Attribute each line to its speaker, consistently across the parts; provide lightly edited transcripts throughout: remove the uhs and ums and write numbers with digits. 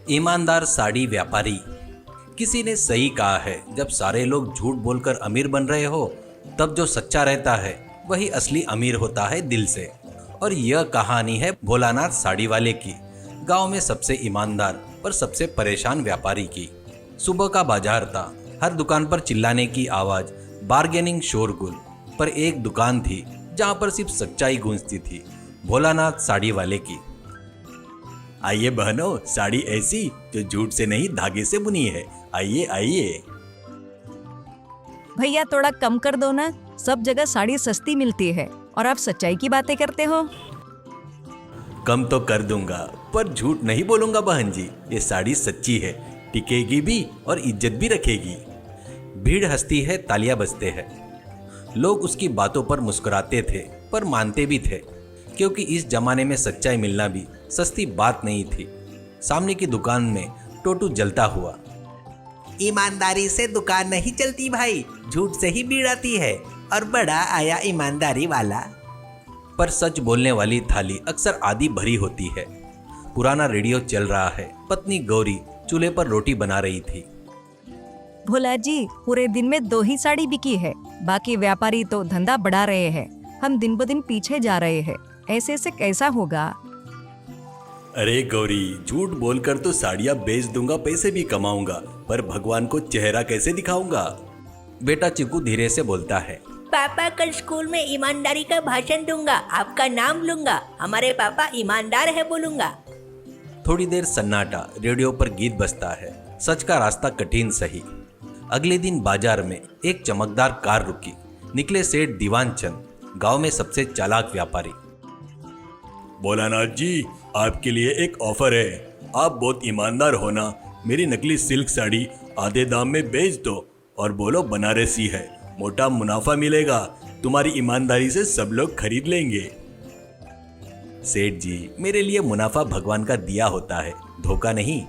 Speaker 1: ईमानदार साड़ी व्यापारी। किसी ने सही कहा है, जब सारे लोग झूठ बोलकर अमीर बन रहे हो तब जो सच्चा रहता है वही असली अमीर होता है दिल से। और यह कहानी है भोलानाथ साड़ी वाले की, गांव में सबसे ईमानदार पर सबसे परेशान व्यापारी की। सुबह का बाजार था, हर दुकान पर चिल्लाने की आवाज, बार्गेनिंग शोरगुल। पर एक दुकान थी जहां पर सिर्फ सच्चाई गूंजती थी, भोलानाथ साड़ी वाले की। आइए बहनों, साड़ी ऐसी जो झूठ से नहीं धागे से बुनी है, आइए आइए।
Speaker 2: भैया थोड़ा कम कर दो ना, सब जगह साड़ी सस्ती मिलती है और आप सच्चाई की बातें करते हो।
Speaker 1: कम तो कर दूंगा पर झूठ नहीं बोलूंगा बहन जी, ये साड़ी सच्ची है, टिकेगी भी और इज्जत भी रखेगी। भीड़ हंसती है, तालियां बजते हैं। लोग उसकी बातों पर मुस्कुराते थे पर मानते भी थे, क्योंकि इस जमाने में सच्चाई मिलना भी सस्ती बात नहीं थी। सामने की दुकान में टोटू जलता हुआ,
Speaker 3: ईमानदारी से दुकान नहीं चलती भाई, झूठ से ही भीड़ आती है। और बड़ा आया ईमानदारी वाला।
Speaker 1: पर सच बोलने वाली थाली अक्सर आधी भरी होती है। पुराना रेडियो चल रहा है, पत्नी गौरी चूल्हे पर रोटी बना रही थी।
Speaker 2: भोला जी, पूरे दिन में 2 ही साड़ी बिकी है, बाकी व्यापारी तो धंधा बढ़ा रहे हैं। हम दिन ब दिन पीछे जा रहे हैं, ऐसे से कैसा होगा।
Speaker 1: अरे गौरी, झूठ बोलकर तो साड़ियाँ बेच दूंगा, पैसे भी कमाऊंगा, पर भगवान को चेहरा कैसे दिखाऊंगा। बेटा चिकू धीरे से बोलता है,
Speaker 4: पापा कल स्कूल में ईमानदारी का भाषण दूंगा, आपका नाम लूंगा, हमारे पापा ईमानदार है बोलूंगा।
Speaker 1: थोड़ी देर सन्नाटा, रेडियो पर गीत बजता है, सच का रास्ता कठिन सही। अगले दिन बाजार में एक चमकदार कार रुकी। निकले सेठ दीवान चंद, गांव में सबसे चालाक व्यापारी। भोलानाथ जी, आपके लिए एक ऑफर है, आप बहुत ईमानदार हो ना, मेरी नकली सिल्क साड़ी आधे दाम में बेच दो और बोलो बनारसी है, मोटा मुनाफा मिलेगा, तुम्हारी ईमानदारी से सब लोग खरीद लेंगे। सेठ जी, मेरे लिए मुनाफा भगवान का दिया होता है, धोखा नहीं।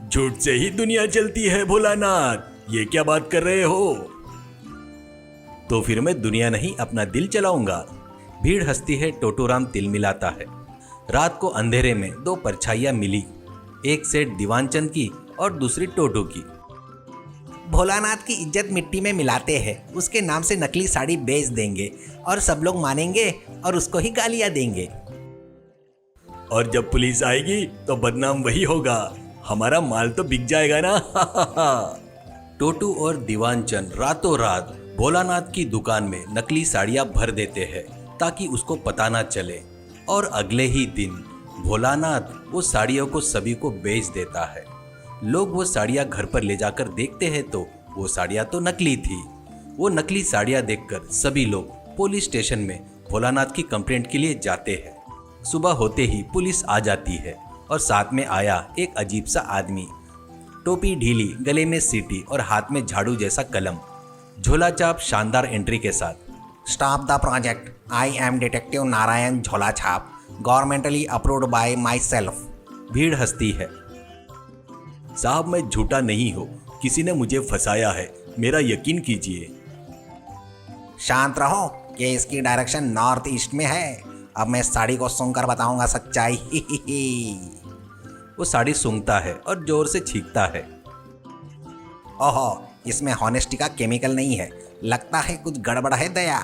Speaker 1: झूठ से ही दुनिया चलती है भोलानाथ, ये क्या बात कर रहे हो। तो फिर मैं दुनिया नहीं अपना दिल चलाऊंगा। भीड़ हंसती है, टोटूराम तिल मिलाता है। रात को अंधेरे में 2 परछाइयां मिली, एक सेठ दीवानचंद की और दूसरी टोटू की।
Speaker 3: भोलानाथ की इज्जत मिट्टी में मिलाते हैं, उसके नाम से नकली साड़ी बेच देंगे और सब लोग मानेंगे और उसको ही गालियां देंगे।
Speaker 1: और जब पुलिस आएगी तो बदनाम वही होगा, हमारा माल तो बिक जाएगा ना। टोटू और दीवानचंद रातों रात भोलानाथ की दुकान में नकली साड़ियां भर देते हैं ताकि उसको पता ना चले। और अगले ही दिन भोलानाथ वो साड़ियों को सभी को बेच देता है। लोग वो साड़ियां घर पर ले जाकर देखते हैं तो वो साड़ियां तो नकली थी। वो नकली साड़ियां देखकर सभी लोग पुलिस स्टेशन में भोलानाथ की कंप्लेंट के लिए जाते हैं। सुबह होते ही पुलिस आ जाती है और साथ में आया एक अजीब सा आदमी, टोपी ढीली, गले में सीटी और हाथ में झाड़ू जैसा कलम, झोला छाप शानदार एंट्री के साथ।
Speaker 3: Stop the project, I am detective Narayan झोला छाप, गवर्नमेंटली अप्रूव्ड बाय माई सेल्फ।
Speaker 1: भीड़ हंसती है, साहब मैं झूठा नहीं हूँ, किसी ने मुझे फंसाया है, मेरा यकीन कीजिए।
Speaker 3: शांत रहो, ये इसकी डायरेक्शन नॉर्थ ईस्ट में है। अब मैं साड़ी को सूंघकर बताऊंगा सच्चाई।
Speaker 1: वो साड़ी सूंघता है और जोर से छींकता है।
Speaker 3: ओहो, इसमें हॉनेस्टी का केमिकल नहीं है, लगता है कुछ गड़बड़ है दया।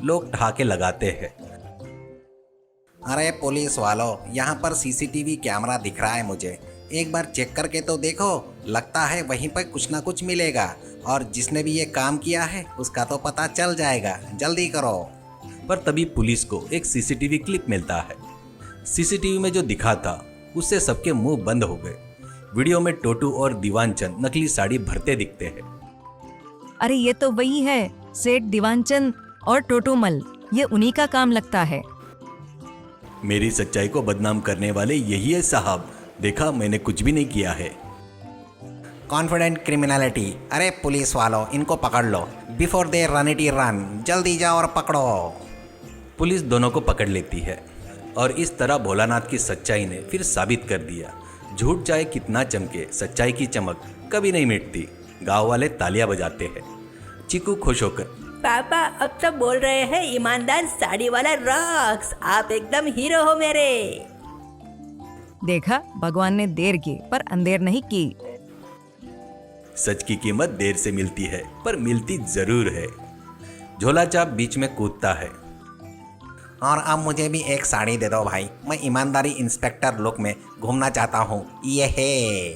Speaker 1: लोग ठहाके लगाते हैं।
Speaker 3: अरे पुलिस वालों, यहाँ पर सीसीटीवी कैमरा दिख रहा है मुझे, एक बार चेक करके तो देखो, लगता है वहीं पर कुछ ना कुछ मिलेगा और जिसने भी ये काम किया है उसका तो पता चल जाएगा, जल्दी करो।
Speaker 1: पर तभी पुलिस को एक सीसीटीवी क्लिप मिलता है। सीसीटीवी में जो दिखा था उससे सबके मुंह बंद हो गए। वीडियो में टोटू और दीवानचंद नकली साड़ी भरते दिखते हैं।
Speaker 2: अरे ये तो वही है, सेठ दीवानचंद और टोटूमल, ये उन्हीं का काम लगता है।
Speaker 1: मेरी सच्चाई को बदनाम करने वाले यही है साहब, देखा मैंने कुछ भी नहीं किया है।
Speaker 3: कॉन्फिडेंट क्रिमिनलिटी, अरे पुलिस वालों इनको पकड़ लो, before they run it run, जल्दी जाओ और पकड़ो।
Speaker 1: पुलिस दोनों को पकड़ लेती है और इस तरह भोलानाथ की सच्चाई ने फिर साबित कर दिया, झूठ चाहे कितना चमके, सच्चाई की चमक कभी नहीं मिटती। गांव वाले तालियां बजाते हैं। चिकू खुश होकर,
Speaker 4: पापा अब सब बोल रहे हैं ईमानदार साड़ी वाला रॉक्स, आप एकदम हीरो हो मेरे।
Speaker 2: देखा, भगवान ने देर की पर अंधेर नहीं की।
Speaker 1: सच की कीमत देर से मिलती है पर मिलती जरूर है। झोला चाप बीच में कूदता है।
Speaker 3: और अब मुझे भी एक साड़ी दे दो भाई, मैं ईमानदारी इंस्पेक्टर लुक में घूमना चाहता हूँ। ये है।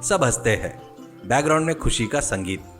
Speaker 1: सब हंसते हैं। बैकग्राउंड में खुशी का संगीत।